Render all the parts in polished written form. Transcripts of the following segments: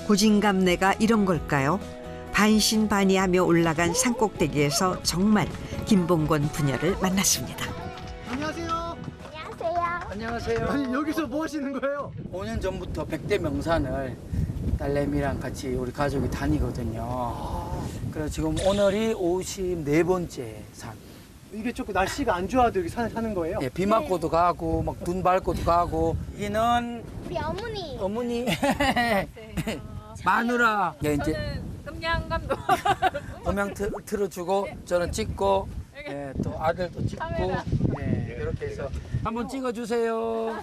고진감래가 이런 걸까요? 반신반의하며 올라간 산꼭대기에서 정말 김봉곤 부녀를 만났습니다. 안녕하세요. 안녕하세요. 안녕하세요. 아니 여기서 뭐 하시는 거예요? 5년 전부터 백대 명산을 딸내미랑 같이 우리 가족이 다니거든요. 그래서 지금 오늘이 54번째 산. 이게 조금 날씨가 안 좋아도 여기 산을 타는 거예요? 예, 비 맞고도 가고 막 눈 밟고도 가고. 여기는 우리 어머니. 어머니 마누라. 예, 이제 저는 음양 감독. 음향 틀어주고 저는 찍고 예, 또 아들도 찍고 예, 이렇게 해서 한번 찍어주세요.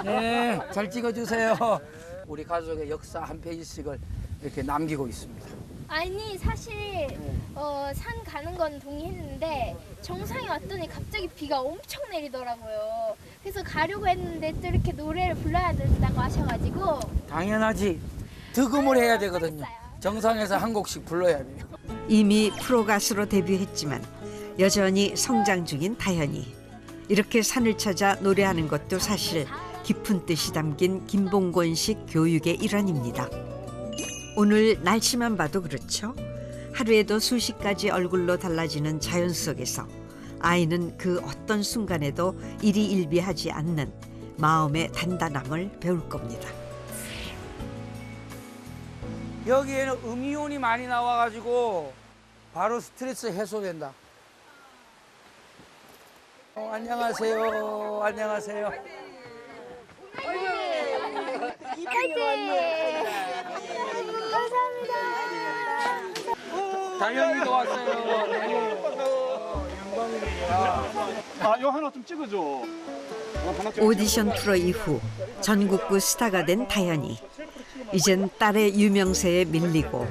네, 잘 찍어주세요. 우리 가족의 역사 한 페이지씩을 이렇게 남기고 있습니다. 아니 사실 산 가는 건 동의했는데 정상에 왔더니 갑자기 비가 엄청 내리더라고요. 그래서 가려고 했는데 또 이렇게 노래를 불러야 된다고 하셔가지고 당연하지. 득음을 해야 되거든요. 정상에서 한 곡씩 불러야 돼요. 이미 프로 가수로 데뷔했지만 여전히 성장 중인 다현이. 이렇게 산을 찾아 노래하는 것도 사실 깊은 뜻이 담긴 김봉곤식 교육의 일환입니다. 오늘 날씨만 봐도 그렇죠. 하루에도 수십 가지 얼굴로 달라지는 자연 속에서 아이는 그 어떤 순간에도 일희일비하지 않는 마음의 단단함을 배울 겁니다. 여기에는 음이온이 많이 나와가지고 바로 스트레스 해소된다. 안녕하세요. 안녕하세요. 파이팅! 감사합니다. 당연히도 왔어요. 아 이거 하나 좀 찍어줘. 오디션 프로 이후 전국구 스타가 된 다현이. 이젠 딸의 유명세에 밀리고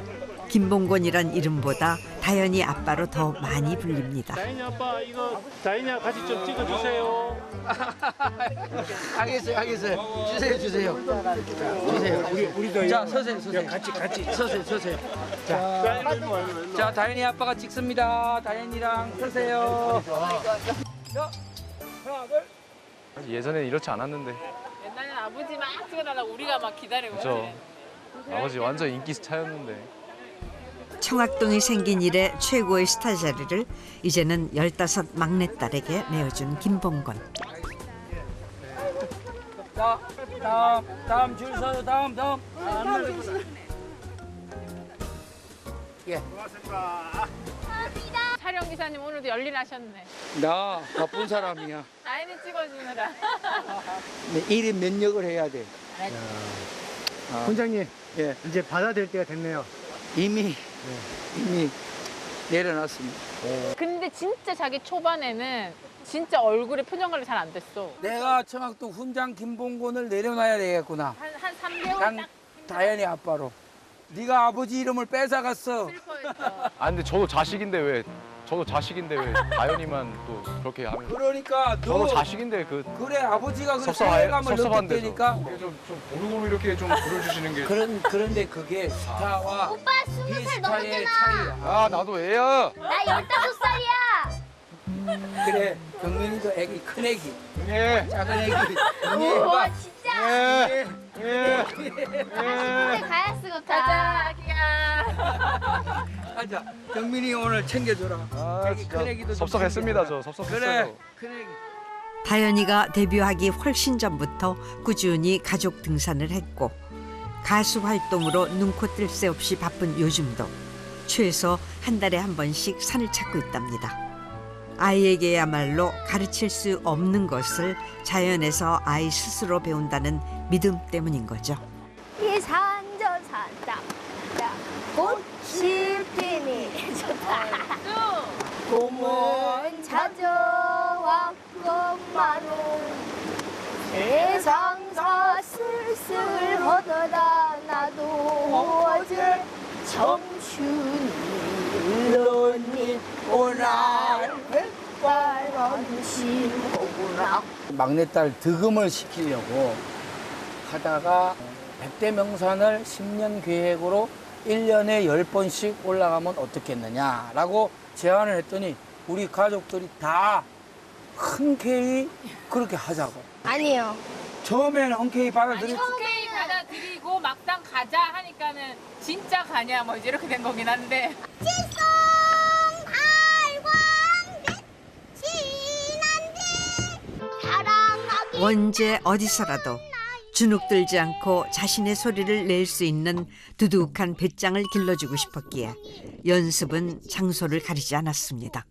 김봉곤이란 이름보다 다현이 아빠로 더 많이 불립니다. 다인이 아빠 이거 다인이 같이 좀 찍어주세요. 알겠어요. 주세요. 우리도 자 서세요. 같이 서세요. 자 다현이 아빠가 찍습니다. 다현이랑 서세요. 자 하나 둘. 예전에 이렇지 않았는데. 옛날에는 아버지 막 찍어달라고 우리가 막 기다리고. 그죠. 아버지 완전 인기 스타였는데. 청학동이 생긴 이래 최고의 스타 자리를 이제는 15 막내딸에게 내어준 김봉곤. 자 다음 줄 서요. 다음. 예. 촬영 기사님 오늘도 열일하셨네. 나 바쁜 사람이야. 아이는 찍어주느라. 네, 1인 몇 역을 해야 돼. 원장님 예. 이제 받아들일 때가 됐네요. 이미 내려놨습니다. 근데 진짜 자기 초반에는 진짜 얼굴에 표정 관리 잘 안 됐어. 내가 청학동 훈장 김봉곤을 내려놔야 되겠구나. 한 3개월 난 딱 다현이 아빠로. 네가 아버지 이름을 뺏어갔어. 슬퍼했어. 아 근데 저도 자식인데 왜 다현이만 또 그렇게 하면. 그러니까 저도 너 자식인데 그 그래 아버지가 그 섭섭해- 사회감을 섭섭한데, 느꼈다니까. 좀 고루고루 이렇게 좀 불러주시는 게. 그런데 그게 스타와 오빠 20살 비스타의 넘었잖아. 차이야. 아 나도 애야. 나 15살이야. 그래 경민이도 애기 큰 애기 예. 작은 애기. 와 진짜. 예. 군대 가야 쓰겠다. 가자, 아기야. 가자. 경민이 오늘 챙겨줘라. 아 애기 큰 애기도 진짜 좀 섭섭했습니다. 챙겨줘라. 저 섭섭했어요. 그래 큰 애기. 다현이가 데뷔하기 훨씬 전부터 꾸준히 가족 등산을 했고 가수 활동으로 눈코 뜰 새 없이 바쁜 요즘도 최소 한 달에 한 번씩 산을 찾고 있답니다. 아이에게야말로 가르칠 수 없는 것을 자연에서 아이 스스로 배운다는 믿음 때문인 거죠. 이 산저산다 꽃이 피니 좋다. 봄은 찾아왔건만은 세상사 쓸쓸하더라. 나도 어제 청춘이 너니 오날 백발한신 오구나. 막내딸 득음을 시키려고 하다가 백대 명산을 10년 계획으로 1년에 10번씩 올라가면 어떻겠느냐라고 제안을 했더니 우리 가족들이 다 흔쾌히 그렇게 하자고. 아니요. 처음에는 흔쾌히 받아들였지. 오케이, 받아들였지. 그리고 막상 가자 하니까는 진짜 가냐 뭐 이제 이렇게 된 거긴 한데. 언제 어디서라도 주눅 들지 않고 자신의 소리를 낼 수 있는 두둑한 배짱을 길러주고 싶었기에 연습은 장소를 가리지 않았습니다.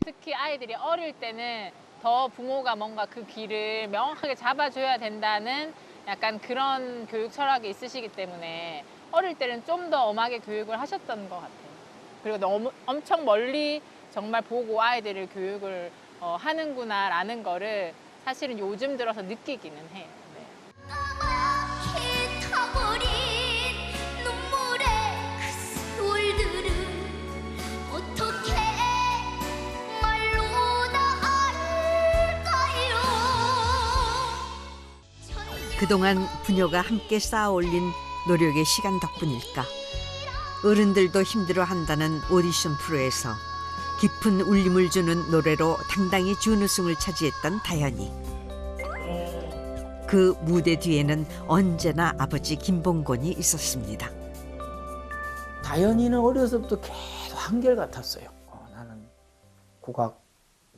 특히 아이들이 어릴 때는 더 부모가 뭔가 그 길을 명확하게 잡아줘야 된다는 약간 그런 교육 철학이 있으시기 때문에 어릴 때는 좀 더 엄하게 교육을 하셨던 것 같아요. 그리고 너무 엄청 멀리 정말 보고 아이들을 교육을 하는구나라는 거를 사실은 요즘 들어서 느끼기는 해요. 네. 그동안 부녀가 함께 쌓아 올린 노력의 시간 덕분일까? 어른들도 힘들어한다는 오디션 프로에서 깊은 울림을 주는 노래로 당당히 준우승을 차지했던 다현이. 그 무대 뒤에는 언제나 아버지 김봉곤이 있었습니다. 다현이는 어려서부터 계속 한결같았어요. 나는 국악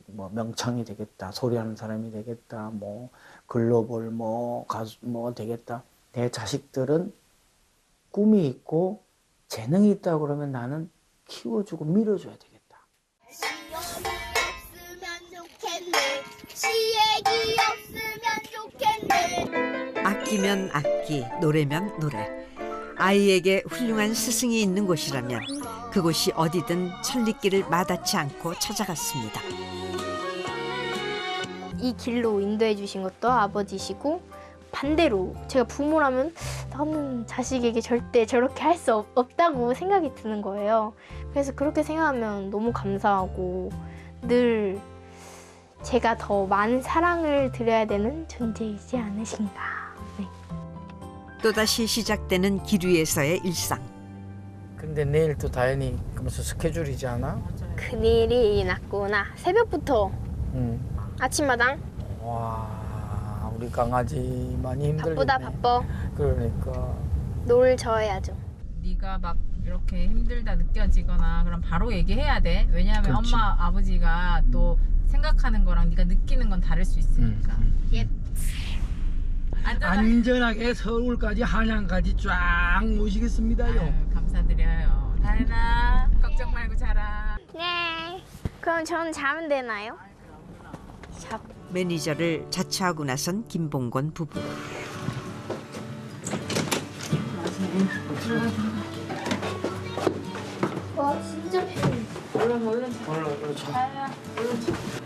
뭐 명창이 되겠다, 소리하는 사람이 되겠다, 뭐 글로벌 뭐 가수 뭐 되겠다. 내 자식들은 꿈이 있고 재능이 있다 그러면 나는 키워주고 밀어줘야 되겠다. 악기면 악기, 노래면 노래. 아이에게 훌륭한 스승이 있는 곳이라면 그곳이 어디든 천리길을 마다치 않고 찾아갔습니다. 이 길로 인도해 주신 것도 아버지시고 반대로 제가 부모라면 나는 자식에게 절대 저렇게 할 수 없다고 생각이 드는 거예요. 그래서 그렇게 생각하면 너무 감사하고 늘 제가 더 많은 사랑을 드려야 되는 존재이지 않으신가. 네. 또다시 시작되는 길 위에서의 일상. 근데 내일 또 다현이 그러면서 스케줄이지 않아? 큰일이 났구나. 새벽부터 응. 아침마당 와, 우리 강아지 많이 힘들겠네. 바쁘다 바빠. 그러니까. 노을 져야죠. 네가 막 이렇게 힘들다 느껴지거나 그럼 바로 얘기해야 돼. 왜냐하면 그렇지. 엄마 아버지가 또 생각하는 거랑 네가 느끼는 건 다를 수 있으니까. 예. 안전하게 서울까지 한양까지 쫙 모시겠습니다요. 아유, 감사드려요. 다현아 걱정 말고 자라. 네. 그럼 저는 자면 되나요? 매니저를 자처하고 나선 김봉곤 부부. 와 진짜 피곤해. 얼른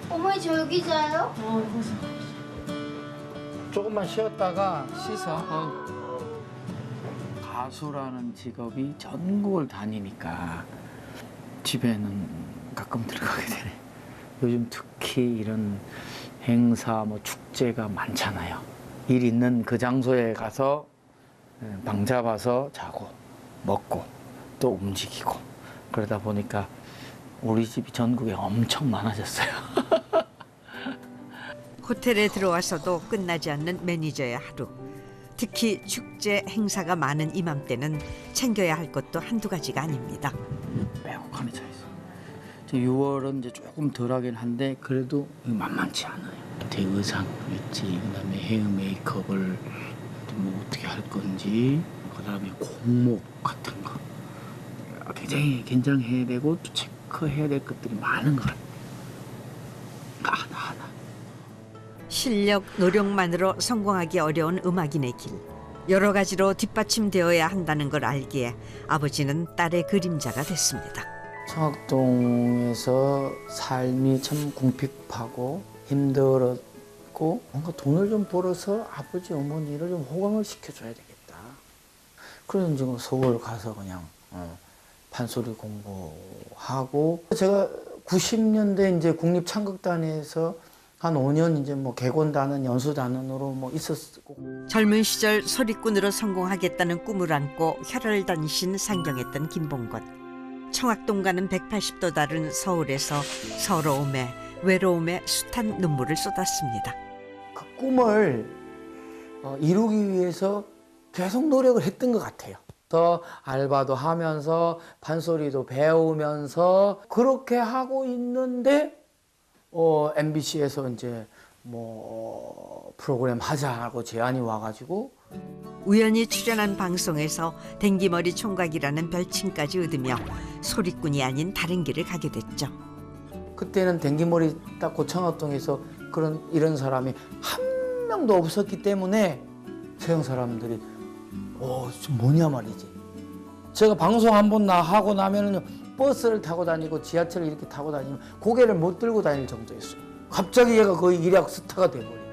어머니 저 여기 자요? 조금만 쉬었다가 씻어. 가수라는 직업이 전국을 다니니까 집에는 가끔 들어가게 되네. 요즘 특히 이런 행사, 뭐 축제가 많잖아요. 일 있는 그 장소에 가서 방 잡아서 자고 먹고 또 움직이고 그러다 보니까 우리 집이 전국에 엄청 많아졌어요. 호텔에 들어와서도 끝나지 않는 매니저의 하루. 특히 축제 행사가 많은 이맘때는 챙겨야 할 것도 한두 가지가 아닙니다. 빼곡하게 차 있어. 6월은 이제 조금 덜하긴 한데 그래도 만만치 않아요. 대의상 있지, 그다음에 헤어 메이크업을 뭐 어떻게 할 건지, 그다음에 공목 같은 거 굉장히 긴장해야 되고 또 체크해야 될 것들이 많은 것 같아요. 하나. 실력, 노력만으로 성공하기 어려운 음악인의 길. 여러 가지로 뒷받침되어야 한다는 걸 알기에 아버지는 딸의 그림자가 됐습니다. 청학동에서 삶이 참 궁핍하고 힘들었고 뭔가 돈을 좀 벌어서 아버지 어머니를 좀 호강을 시켜줘야 되겠다. 그래서 이제 서울 가서 그냥 판소리 공부하고 제가 90년대 이제 국립창극단에서 한 5년 이제 뭐 객원단원, 연수단원으로 뭐 있었고. 젊은 시절 소리꾼으로 성공하겠다는 꿈을 안고 혈을 단신 상경했던 김봉곤. 청학동과는 180도 다른 서울에서 서러움에 외로움에 숱한 눈물을 쏟았습니다. 그 꿈을 이루기 위해서 계속 노력을 했던 것 같아요. 더 알바도 하면서 판소리도 배우면서 그렇게 하고 있는데 MBC에서 이제 뭐 프로그램 하자고 제안이 와가지고 우연히 출연한 방송에서 댕기머리 총각이라는 별칭까지 얻으며 소리꾼이 아닌 다른 길을 가게 됐죠. 그때는 댕기머리 딱 고창학동에서 이런 사람이 한 명도 없었기 때문에 서양 사람들이 좀 뭐냐 말이지. 제가 방송 한 번 하고 나면은 버스를 타고 다니고 지하철을 이렇게 타고 다니면 고개를 못 들고 다닐 정도였어요. 갑자기 얘가 거의 일약 스타가 돼버린 거예요.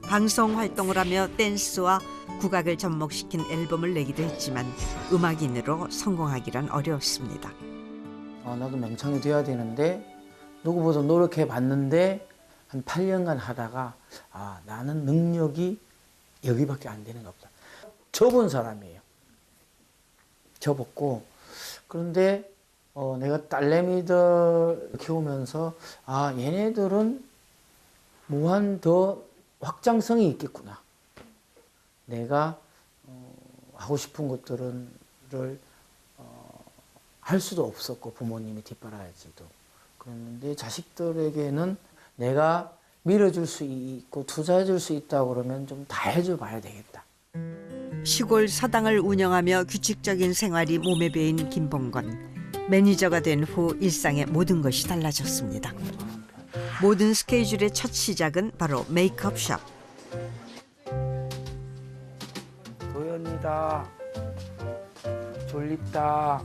방송 활동을 하며 댄스와 국악을 접목시킨 앨범을 내기도 했지만 음악인으로 성공하기란 어려웠습니다. 나도 맹창이 돼야 되는데 누구보다 노력해 봤는데 한 8년간 하다가 나는 능력이 여기밖에 안 되는 것 보다. 접은 사람이에요. 접었고 그런데 내가 딸내미들 키우면서 얘네들은 무한 더 확장성이 있겠구나. 내가 하고 싶은 것들을 할 수도 없었고 부모님이 뒷바라지도 그랬는데 자식들에게는 내가 밀어줄 수 있고 투자해줄 수 있다고 그러면 좀 다 해줘 봐야 되겠다. 시골 서당을 운영하며 규칙적인 생활이 몸에 배인 김봉건. 매니저가 된 후 일상의 모든 것이 달라졌습니다. 모든 스케줄의 첫 시작은 바로 메이크업 샵. 도연이다. 졸립다.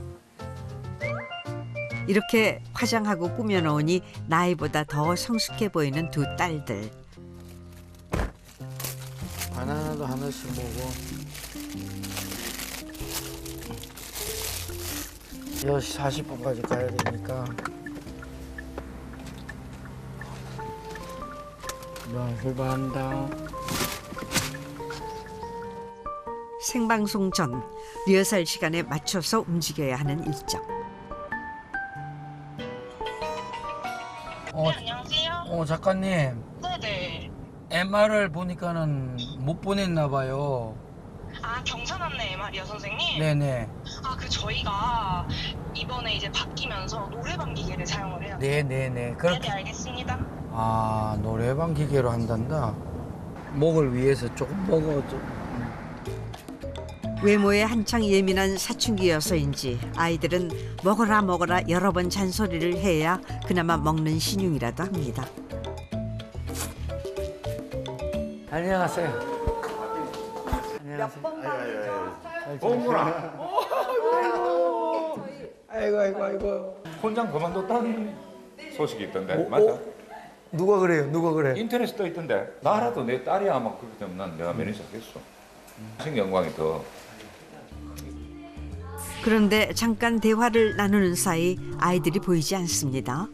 이렇게 화장하고 꾸며놓으니 나이보다 더 성숙해 보이는 두 딸들. 바나나도 하나씩 먹어. 10시 40분까지 가야 되니까. 출발한다. 생방송 전 리허설 시간에 맞춰서 움직여야 하는 일정. 안녕하세요. 작가님. 네네. MR을 보니까는 못 보냈나 봐요. 경산 안내 MR이요, 선생님? 네네. 저희가 이번에 이제 바뀌면서 노래방 기계를 사용을 해요. 네네네. 네네, 알겠습니다. 노래방 기계로 한단다. 목을 위해서 조금 먹어줘. 외모에 한창 예민한 사춘기여서인지 아이들은 먹어라 여러 번 잔소리를 해야 그나마 먹는 신용이라도 합니다. 안녕하세요. 안녕하세요. 어머나. 아이고. 혼장 그만뒀다는 소식이 있던데 맞아? 누가 그래? 인터넷에 떠 있던데 나라도 내 딸이 아마 그렇기 때문에 난 내가 매니저 하겠어. 무슨 영광이 더. 그런데 잠깐 대화를 나누는 사이 아이들이 보이지 않습니다.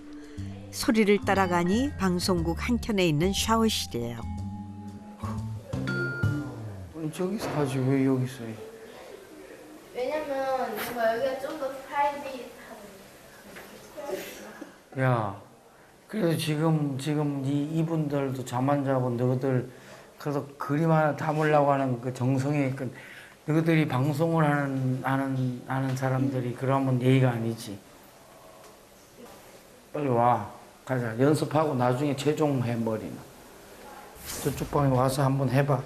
소리를 따라가니 방송국 한켠에 있는 샤워실이에요. 저기서 하지 왜 여기서 해? 왜냐면 여기가 좀 더 프라이빗하고. 야, 그래도 지금 이분들도 잠 안 자고 너희들 그래서 그림 하나 담으려고 하는 그 정성에 너희들이 방송을 하는 사람들이 그러면 예의가 아니지. 빨리 와, 가자. 연습하고 나중에 최종 해 머리는. 저쪽 방에 와서 한번 해봐.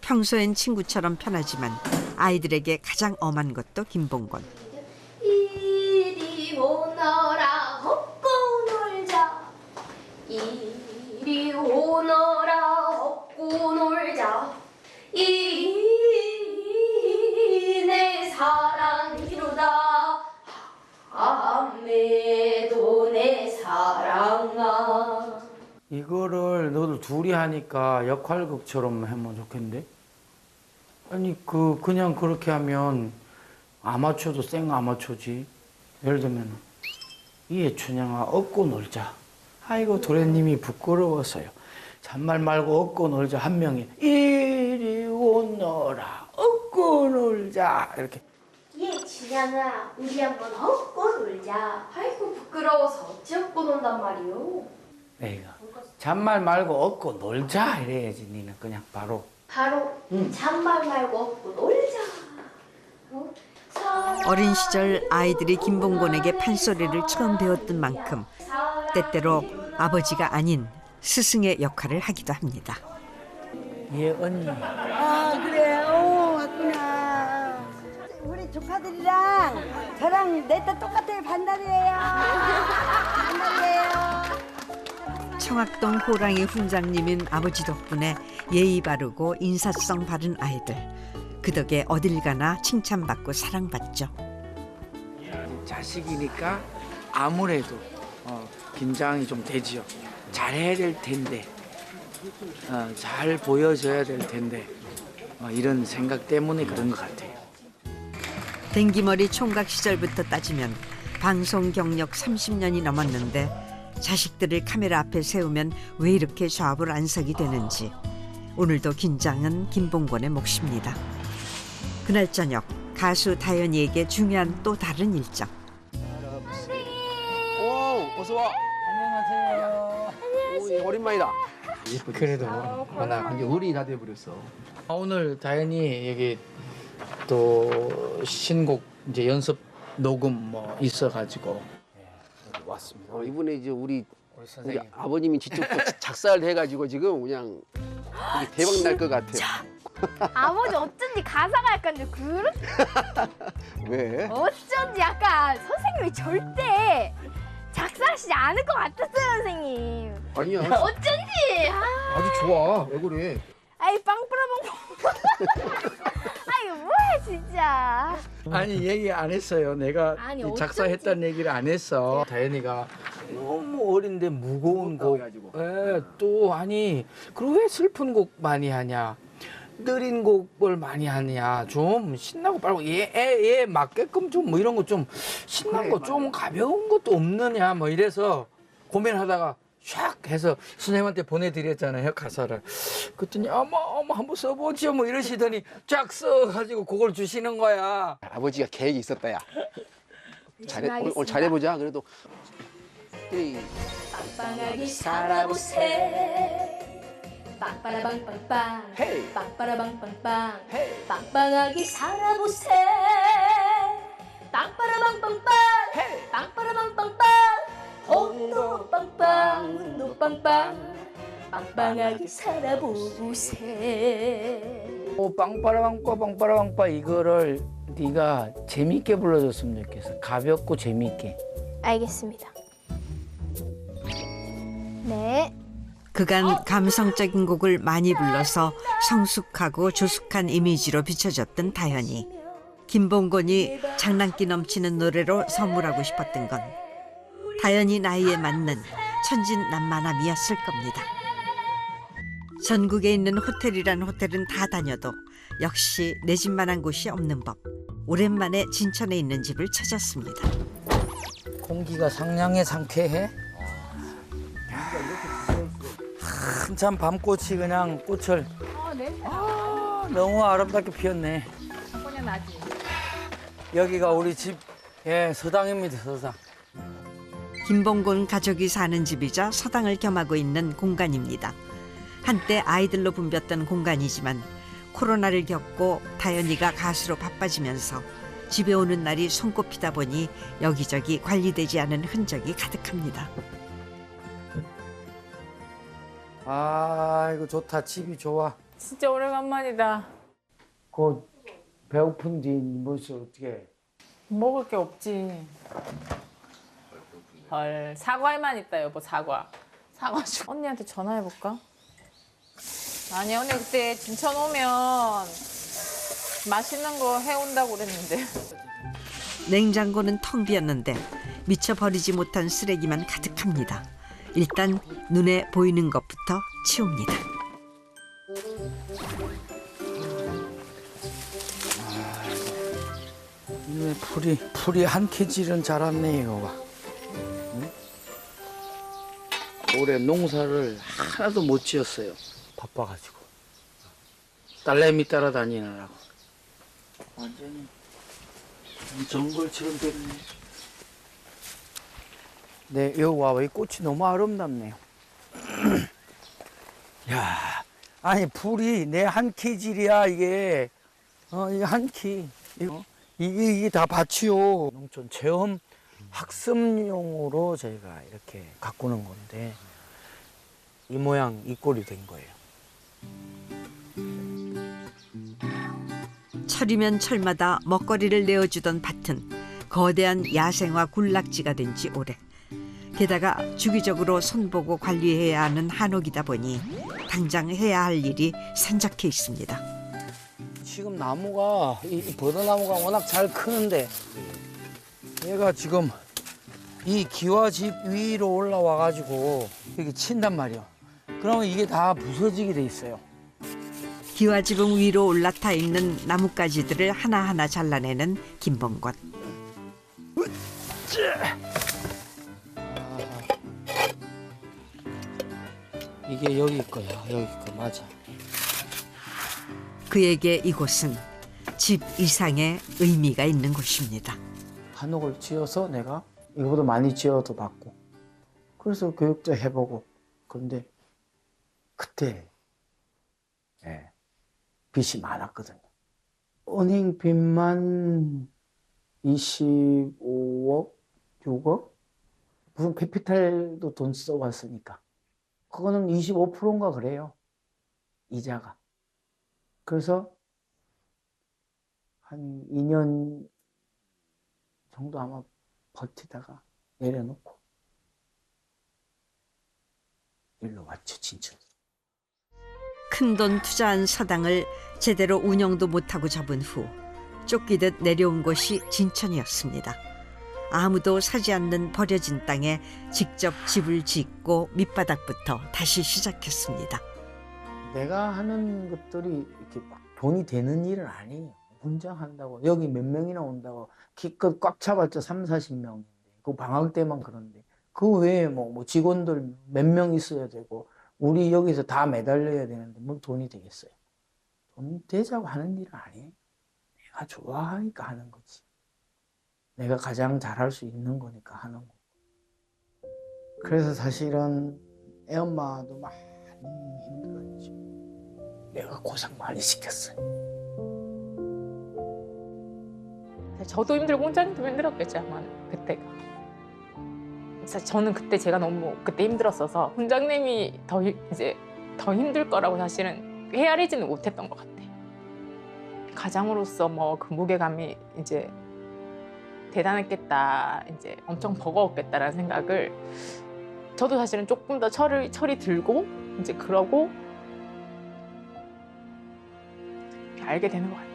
평소엔 친구처럼 편하지만 아이들에게 가장 엄한 것도 김봉건. 이리 오너라 헛고 놀자. 이리 오너라 헛고 놀자. 내 사랑이로다. 아메도 내 사랑아. 이거를 너들 둘이 하니까 역할극처럼 하면 좋겠는데? 아니 그냥 그렇게 하면 아마추어도 생 아마추어지. 예를 들면 이해춘양아 업고 놀자. 아이고 도련님이 부끄러워서요. 잔말 말고 업고 놀자. 한 명이 이리 오너라 업고 놀자 이렇게. 춘향아 우리 한번 업고 놀자. 아이고 부끄러워서 어찌 업고 논단 말이오. 내가 잔말 말고 업고 놀자 이래야지. 니는 그냥 바로 바로 잔말 말고 놀자. 어린 시절 아이들이 김봉곤에게 판소리를 처음 배웠던 만큼 때때로 아버지가 아닌 스승의 역할을 하기도 합니다. 예, 언니. 아 그래 왔구나. 우리 조카들이랑 저랑 내 딸 똑같아요. 반달이에요. 반달이에요. 청학동 호랑이 훈장님인 아버지 덕분에 예의 바르고 인사성 바른 아이들. 그 덕에 어딜 가나 칭찬받고 사랑받죠. 자식이니까 아무래도 긴장이 좀 되지요. 잘해야 될 텐데, 잘 보여줘야 될 텐데, 이런 생각 때문에 그런 것 같아요. 댕기머리 총각 시절부터 따지면 방송 경력 30년이 넘었는데 자식들을 카메라 앞에 세우면 왜 이렇게 좌불 안석이 되는지 오늘도 긴장은 김봉곤의 몫입니다. 그날 저녁 가수 다현이에게 중요한 또 다른 일정. 오, 어서 와. 안녕하세요. 오, 오랜만이다. 그래도 워낙 이제 어린이 다 돼버렸어. 오늘 다현이 여기 또 신곡 이제 연습 녹음 뭐 있어가지고 왔습니다. 이번에 이제 우리 선생님. 아버님이 직접 또 작사를 해가지고 지금 그냥 이게 대박 날 것 같아요. 아버지 어쩐지 가사가 약간 좀 그런 왜? 어쩐지 약간 선생님이 절대 작사하시지 않을 것 같았어요 선생님. 아니야. 어쩐지 아주 좋아. 왜 그래? 아이 빵뿌라빵 아이 뭐야 진짜. 아니 얘기 안 했어요. 내가 아니, 이 작사했다는 얘기를 안 했어. 다현이가 너무 어린데 무거운 곡. 예, 또 아니 그리고 왜 슬픈 곡 많이 하냐? 느린 곡을 많이 하냐? 좀 신나고 빠르고 얘 맞게끔 좀 뭐 이런 거 좀 신난 거 좀 가벼운 것도 없느냐? 뭐 이래서 고민하다가 샥 해서 선생님한테 보내드렸잖아요 가사를. 그랬더니 어머 한번 써보지요 뭐 이러시더니 쫙 써가지고 그걸 주시는 거야. 아버지가 계획이 있었다, 야. 오늘 잘해보자. 그래도. 빵빵하게 살아보세. 빵빠라빵빵빵. 헤이. 빵빠라빵빵빵. 헤이. 빵빵하게 살아보세. 빵빠라빵빵빵. 헤이. 빵빠라빵빵빵. 온도 빵빵, 온도 빵빵. 빵빵하게 살아보세. 빵빠라빵빠 이거를 네가 재밌게 불러줬으면 좋겠어. 가볍고 재밌게. 알겠습니다. 네. 그간 감성적인 곡을 많이 불러서 성숙하고 조숙한 이미지로 비춰졌던 다현이. 김봉곤이 장난기 넘치는 노래로 선물하고 싶었던 건 다현이 나이에 맞는 천진난만함이었을 겁니다. 전국에 있는 호텔이란 호텔은 다 다녀도 역시 내 집만한 곳이 없는 법. 오랜만에 진천에 있는 집을 찾았습니다. 공기가 상냥해 상쾌해. 한참 밤꽃이 그냥 꽃을 너무 아름답게 피었네. 한번에 나지. 여기가 우리 집 서당입니다. 서당. 김봉곤 가족이 사는 집이자 서당을 겸하고 있는 공간입니다. 한때 아이들로 붐볐던 공간이지만 코로나를 겪고 다현이가 가수로 바빠지면서 집에 오는 날이 손꼽히다 보니 여기저기 관리되지 않은 흔적이 가득합니다. 아 이거 좋다. 집이 좋아. 진짜 오래간만이다. 그 배고픈지 뭐지 어떻게? 먹을 게 없지. 헐, 사과에만 있다 여보. 사과 주. 언니한테 전화해볼까? 아니 언니 그때 진천 오면 맛있는 거 해온다고 그랬는데. 냉장고는 텅 비었는데 미처 버리지 못한 쓰레기만 가득합니다. 일단 눈에 보이는 것부터 치웁니다. 이게 풀이 한 캐질은 자랐네 이거 봐. 응? 올해 농사를 하나도 못 지었어요. 바빠가지고. 딸내미 따라다니느라고. 완전히 정글처럼 됐네. 네, 여기 와봐. 이 꽃이 너무 아름답네요. 야, 아니 불이 내 한 키질이야 이게. 이게 한 키. 이게 다 밭이요. 농촌 체험 학습용으로 저희가 이렇게 가꾸는 건데 이 모양 이 꼴이 된 거예요. 철이면 철마다 먹거리를 내어주던 밭은 거대한 야생화 군락지가 된 지 오래. 게다가 주기적으로 손보고 관리해야 하는 한옥이다 보니 당장 해야 할 일이 산적해 있습니다. 지금 나무가 이 버드나무가 워낙 잘 크는데 얘가 지금 이 기와집 위로 올라와 가지고 이렇게 친단 말이야. 그러면 이게 다 부서지게 돼 있어요. 기와지붕 위로 올라타 있는 나뭇가지들을 하나하나 잘라내는 김봉곤. 이게 여기 거야. 여기 거 맞아. 그에게 이곳은 집 이상의 의미가 있는 곳입니다. 한옥을 지어서 내가 이거보다 많이 지어도 받고 그래서 교육도 해보고 그런데 그때 빚이 많았거든요. 은행 빚만 25억, 6억? 무슨 캐피탈도 돈 써왔으니까 그거는 25%인가 그래요. 이자가. 그래서 한 2년 정도 아마 버티다가 내려놓고 일로 왔죠, 진천. 큰돈 투자한 서당을 제대로 운영도 못하고 접은 후 쫓기듯 내려온 곳이 진천이었습니다. 아무도 사지 않는 버려진 땅에 직접 집을 짓고 밑바닥부터 다시 시작했습니다. 내가 하는 것들이 이렇게 막 돈이 되는 일은 아니에요. 혼자 한다고 여기 몇 명이나 온다고 기껏 꽉 차봤자 3, 40명인데 그 방학 때만 그런데 그 외에 뭐 직원들 몇 명 있어야 되고 우리 여기서 다 매달려야 되는데 뭐 돈이 되겠어요. 돈 되자고 하는 일은 아니에요. 내가 좋아하니까 하는 거지. 내가 가장 잘할 수 있는 거니까 하는 거. 그래서 사실은 애엄마도 많이 힘들었지. 내가 고생 많이 시켰어요. 저도 힘들고 원장님도 힘들었겠죠 아마 그때가. 사실 저는 그때 제가 너무 그때 힘들었어서 원장님이 더 힘들 거라고 사실은 헤아리지는 못했던 것 같아. 가장으로서 뭐 그 무게감이 이제 대단했겠다, 이제 엄청 버거웠겠다라는 생각을 저도 사실은 조금 더 철이 들고 이제 그러고 알게 되는 것 같아요.